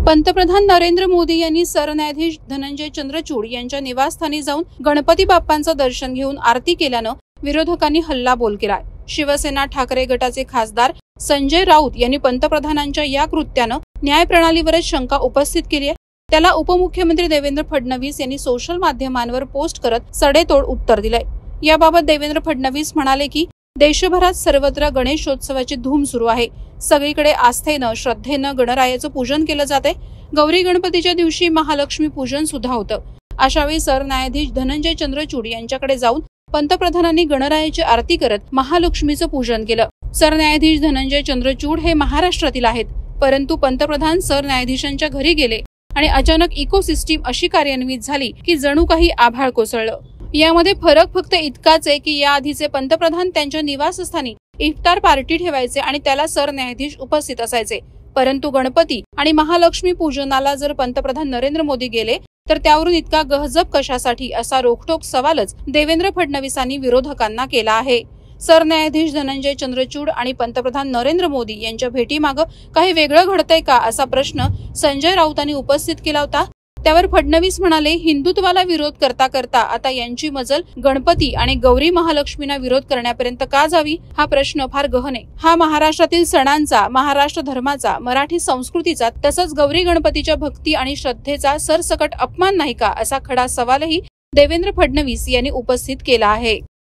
पंतप्रधान नरेंद्र मोदी यांनी सरन्यायाधीश धनंजय चंद्रचूड यांच्या निवासस्थानी जाऊन गणपती बाप्पांचं दर्शन घेऊन आरती केल्यानं विरोधकांनी हल्लाबोल केलाय। शिवसेना ठाकरे गटाचे खासदार संजय राऊत यांनी पंतप्रधानांच्या या कृत्यानं न्यायप्रणालीवरच शंका उपस्थित केली आहे। त्याला उपमुख्यमंत्री देवेंद्र फडणवीस यांनी सोशल माध्यमांवर पोस्ट करत सडेतोड उत्तर दिलंय। याबाबत देवेंद्र फडणवीस म्हणाले की देशभरात सर्वत्र गणेशोत्सवाची धूम सुरू आहे। सगळीकडे आस्थेनं श्रद्धेनं गणरायाचं पूजन केलं जाते। गौरी गणपतीच्या दिवशी महालक्ष्मी पूजन सुद्धा होतं। अशावेळी सरन्यायाधीश धनंजय चंद्रचूड यांच्याकडे जाऊन पंतप्रधानांनी गणरायाची आरती करत महालक्ष्मीचं पूजन केलं। सरन्यायाधीश धनंजय चंद्रचूड हे महाराष्ट्रातील आहेत, परंतु पंतप्रधान सरन्यायाधीशांच्या घरी गेले आणि अचानक इकोसिस्टीम अशी कार्यान्वित झाली की जणू काही आभाळ कोसळलं। यामध्ये फरक फक्त इतकाच आहे की याआधीचे पंतप्रधान त्यांच्या निवासस्थानी इफ्तार पार्टी ठेवायचे आणि त्याला सरन्यायाधीश उपस्थित असायचे, परंतु गणपती आणि महालक्ष्मी पूजनाला जर पंतप्रधान नरेंद्र मोदी गेले तर त्यावरून इतका गहजब कशासाठी असा रोखठोक सवालच देवेंद्र फडणवीसांनी विरोधकांना केला आहे। सरन्यायाधीश धनंजय चंद्रचूड आणि पंतप्रधान नरेंद्र मोदी यांच्या भेटीमागं काही वेगळं घडतंय का असा प्रश्न संजय राऊतांनी उपस्थित केला होता। त्यावर फडणवीस म्हणाले, हिंदुत्वाला विरोध करता करता आता यांची मजल गणपती आणि गौरी महालक्ष्मींना विरोध करण्यापर्यंत का जावी हा प्रश्न फार गहन आहे। हा महाराष्ट्रातील सणांचा, महाराष्ट्र धर्माचा, मराठी संस्कृतीचा तसंच गौरी गणपतीच्या भक्ती आणि श्रद्धेचा सरसकट अपमान नाही का असा खडा सवालही देवेंद्र फडणवीस यांनी उपस्थित केला आहे।